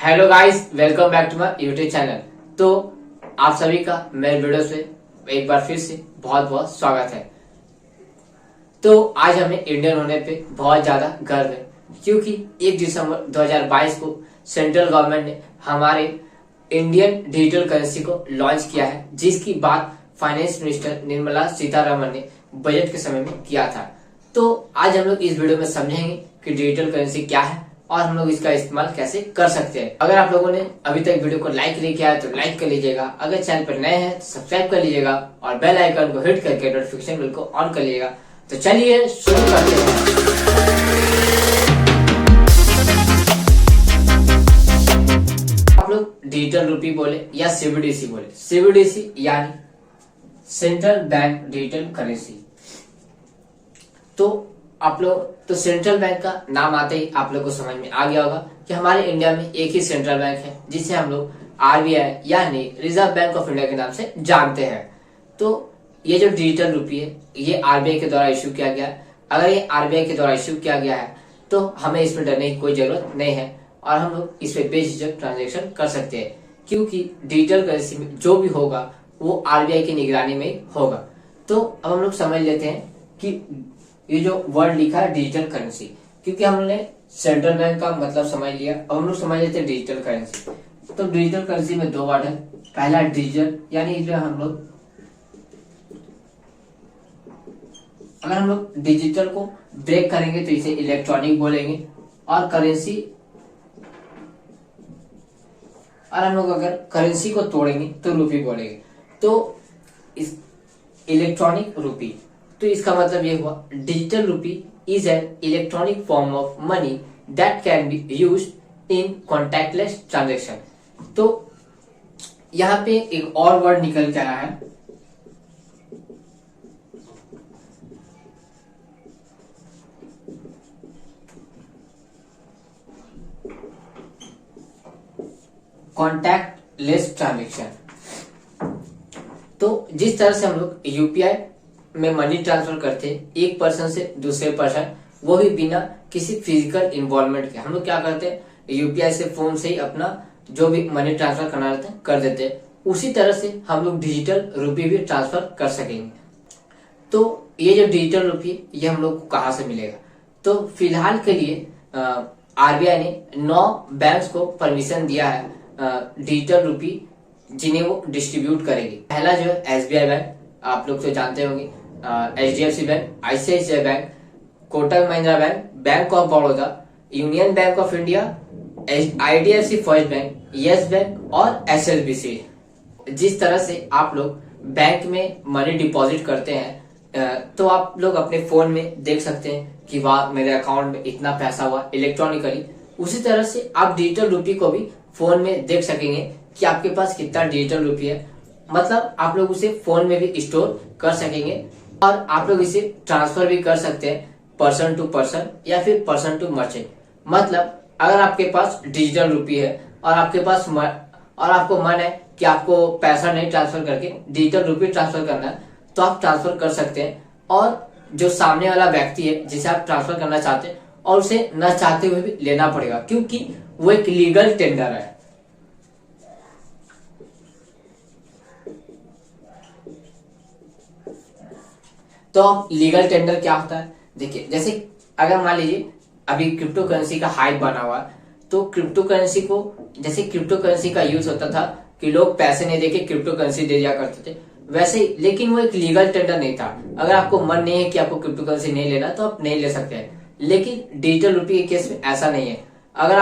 Hello guys, welcome back to my YouTube channel. तो आप सभी का मेरे वीडियो से एक बार फिर से बहुत बहुत स्वागत है। तो आज हमें इंडियन होने पे बहुत ज्यादा गर्व है, क्योंकि 1 दिसंबर 2022 को सेंट्रल गवर्नमेंट ने हमारे इंडियन डिजिटल करेंसी को लॉन्च किया है, जिसकी बात फाइनेंस मिनिस्टर निर्मला सीतारमण ने बजट के समय में किया था। तो आज हम लोग इस वीडियो में समझेंगे कि डिजिटल करेंसी क्या है और हम लोग इसका इस्तेमाल कैसे कर सकते हैं। अगर आप लोगों ने अभी तक वीडियो को लाइक नहीं किया है तो लाइक कर लीजिएगा, अगर चैनल पर नए हैं तो सब्सक्राइब कर लीजिएगा और बेल आइकन को हिट करके नोटिफिकेशन बेल को ऑन कर लीजिएगा। तो चलिए शुरू करते हैं। आप लोग डिजिटल रुपी बोले या सीबीडीसी बोले, सीबीडीसी यानी सेंट्रल बैंक डिजिटल करेंसी। तो सेंट्रल बैंक का नाम आते ही आप लोग को समझ में आ गया होगा कि हमारे इंडिया में एक ही सेंट्रल बैंक है, जिसे हम लोग आरबीआई यानी रिजर्व बैंक ऑफ इंडिया के नाम से जानते हैं। तो ये जो डिजिटल रुपी है, ये आरबीआई के द्वारा इश्यू किया गया है। अगर ये आरबीआई के द्वारा इश्यू किया गया है तो हमें इसमें डरने की कोई जरूरत नहीं है और हम लोग इस पे बेझिझक ट्रांजेक्शन कर सकते हैं, क्योंकि डिजिटल करेंसी में जो भी होगा वो आरबीआई की निगरानी में होगा। तो अब हम लोग समझ लेते हैं कि ये जो वर्ड लिखा है डिजिटल करेंसी, क्योंकि हमने सेंट्रल बैंक का मतलब समझ लिया, अब हम लोग समझ लेते हैं डिजिटल करेंसी। तो डिजिटल करेंसी में दो वर्ड है। पहला डिजिटल यानी जो अगर हम लोग डिजिटल को ब्रेक करेंगे तो इसे इलेक्ट्रॉनिक बोलेंगे, और करेंसी और हम लोग अगर करेंसी को तोड़ेंगे तो रूपी बोलेंगे। तो इस इलेक्ट्रॉनिक रूपी, तो इसका मतलब ये हुआ डिजिटल रूपी is an electronic form of money that can be used in contactless transaction. तो यहाँ पे एक और वर्ड निकल के आया है, कॉन्टैक्टलेस ट्रांजेक्शन। तो जिस तरह से हम लोग यूपीआई में मनी ट्रांसफर करते हैं एक पर्सन से दूसरे पर्सन, वो भी बिना किसी फिजिकल इन्वॉल्वमेंट के, हम लोग क्या करते हैं यूपीआई से फोन से ही अपना जो भी मनी ट्रांसफर करना रहता है कर देते हैं। उसी तरह से हम लोग डिजिटल रुपी भी ट्रांसफर कर सकेंगे। तो ये जो डिजिटल रुपी ये हम लोग को कहाँ से मिलेगा? तो फिलहाल के लिए आरबीआई ने 9 बैंक्स को परमिशन दिया है डिजिटल रुपी जिन्हें वो डिस्ट्रीब्यूट करेगी। पहला जो है एसबीआई बैंक, आप लोग तो जानते होंगे, HDFC bank, ICICI bank, Kotak Mahindra bank, bank of Baroda, union bank of India, IDFC first bank, yes bank और एसएलबीसी। जिस तरह से आप लोग बैंक में मनी डिपॉजिट करते हैं तो आप लोग अपने फोन में देख सकते हैं कि वाह मेरे अकाउंट में इतना पैसा हुआ इलेक्ट्रॉनिकली। उसी तरह से आप डिजिटल रुपी को भी फोन में देख सकेंगे कि आपके पास कितना डिजिटल रुपी है, मतलब आप लोग उसे फोन में भी स्टोर कर सकेंगे और आप लोग इसे ट्रांसफर भी कर सकते हैं पर्सन टू पर्सन या फिर पर्सन टू मर्चेंट। मतलब अगर आपके पास डिजिटल रुपी है और आपको मन है कि आपको पैसा नहीं ट्रांसफर करके डिजिटल रुपी ट्रांसफर करना है, तो आप ट्रांसफर कर सकते हैं। और जो सामने वाला व्यक्ति है जिसे आप ट्रांसफर करना चाहते हैं, और उसे न चाहते हुए भी लेना पड़ेगा, क्योंकि वो एक लीगल टेंडर है। तो लीगल टेंडर क्या होता है? देखिए, जैसे अगर मान लीजिए अभी क्रिप्टो करेंसी का हाइप बना हुआ है, तो क्रिप्टो करेंसी को, जैसे क्रिप्टो करेंसी का यूज होता था कि लोग पैसे नहीं देके क्रिप्टो करेंसी दे दिया करते थे, वैसे ही, लेकिन वो एक लीगल टेंडर नहीं था। अगर आपको मन नहीं है कि आपको क्रिप्टो करेंसी नहीं लेना तो आप नहीं ले सकते हैं, लेकिन डिजिटल रुपी के केस में ऐसा नहीं है। अगर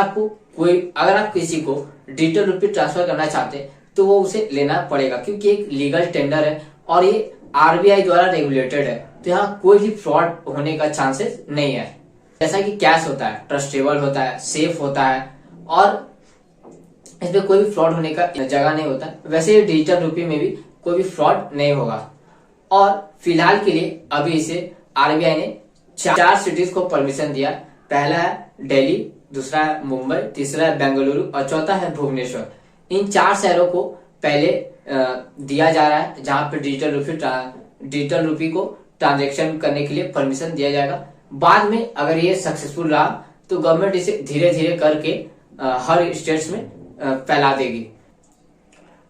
आप किसी को डिजिटल रुपी ट्रांसफर करना चाहते हैं तो वो उसे लेना पड़ेगा, क्योंकि एक लीगल टेंडर है और ये आरबीआई द्वारा रेगुलेटेड है। तो यहाँ कोई भी फ्रॉड होने का चांसेस नहीं है। जैसा कि कैश होता है, ट्रस्टेबल होता है, सेफ होता है और इसमें कोई भी फ्रॉड होने का जगह नहीं होता, वैसे ही डिजिटल रुपी में भी कोई भी फ्रॉड नहीं होगा। और फिलहाल के लिए अभी इसे आरबीआई ने 4 सिटीज को परमिशन दिया। पहला है दिल्ली, दूसरा है मुंबई, तीसरा है बेंगलुरु और चौथा है भुवनेश्वर। इन 4 शहरों को पहले दिया जा रहा है जहां पे डिजिटल रुपी को ट्रांजेक्शन करने के लिए परमिशन दिया जाएगा। बाद में अगर ये सक्सेसफुल रहा तो गवर्नमेंट इसे धीरे धीरे करके हर स्टेट्स में फैला देगी।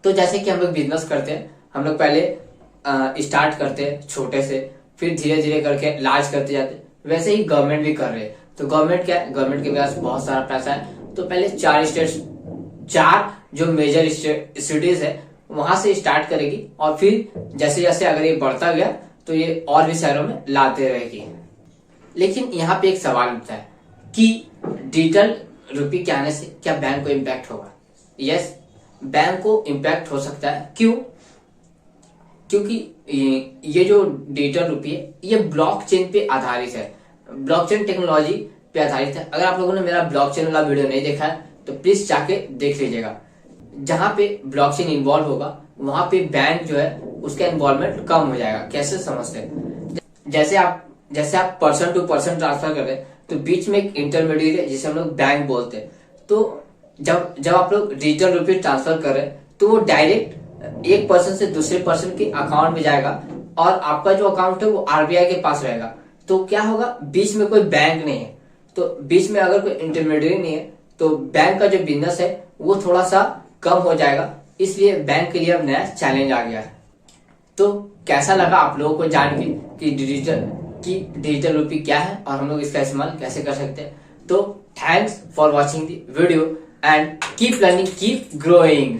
तो जैसे कि हम लोग बिजनेस करते हैं, हम लोग पहले स्टार्ट करते हैं छोटे से, फिर धीरे धीरे करके लार्ज करते जाते हैं, वैसे ही गवर्नमेंट भी कर रहे हैं। तो गवर्नमेंट क्या है, गवर्नमेंट के पास बहुत सारा पैसा है, तो पहले 4 जो मेजर सिटीज है वहां से स्टार्ट करेगी, और फिर जैसे जैसे अगर ये बढ़ता गया तो ये और भी शहरों में लाते रहेगी। लेकिन यहाँ पे एक सवाल उठता है कि डिजिटल रुपये के आने से क्या बैंक को इम्पैक्ट होगा? यस, बैंक को इम्पैक्ट हो सकता है। क्यों? क्योंकि ये जो डिजिटल रुपये ये ब्लॉकचेन पे आधारित है, ब्लॉकचेन टेक्नोलॉजी पे आधारित है। अगर आप लोगों ने मेरा ब्लॉकचेन वाला वीडियो नहीं देखा है तो प्लीज जाके देख लीजिएगा। जहां पे ब्लॉकचेन इन्वॉल्व होगा वहां पे बैंक जो है उसका इन्वॉल्वमेंट कम हो जाएगा। कैसे समझते हैं? जैसे आप पर्सन टू पर्सन ट्रांसफर कर रहे हैं तो बीच में एक इंटरमीडिएट है जिसे हम लोग बैंक बोलते हैं। तो जब आप लोग डिजिटल रुपये ट्रांसफर कर रहे हैं तो वो डायरेक्ट एक पर्सन से दूसरे पर्सन के अकाउंट में जाएगा, और आपका जो अकाउंट है वो आरबीआई के पास रहेगा। तो क्या होगा, बीच में कोई बैंक नहीं है, तो बीच में अगर कोई इंटरमीडिएट नहीं है तो बैंक का जो बिजनेस है वो थोड़ा सा कम हो जाएगा। इसलिए बैंक के लिए अब नया चैलेंज आ गया है। तो कैसा लगा आप लोगों को जान के कि डिजिटल रुपये क्या है और हम लोग इसका इस्तेमाल कैसे कर सकते हैं? तो thanks for watching the video and keep learning, keep growing.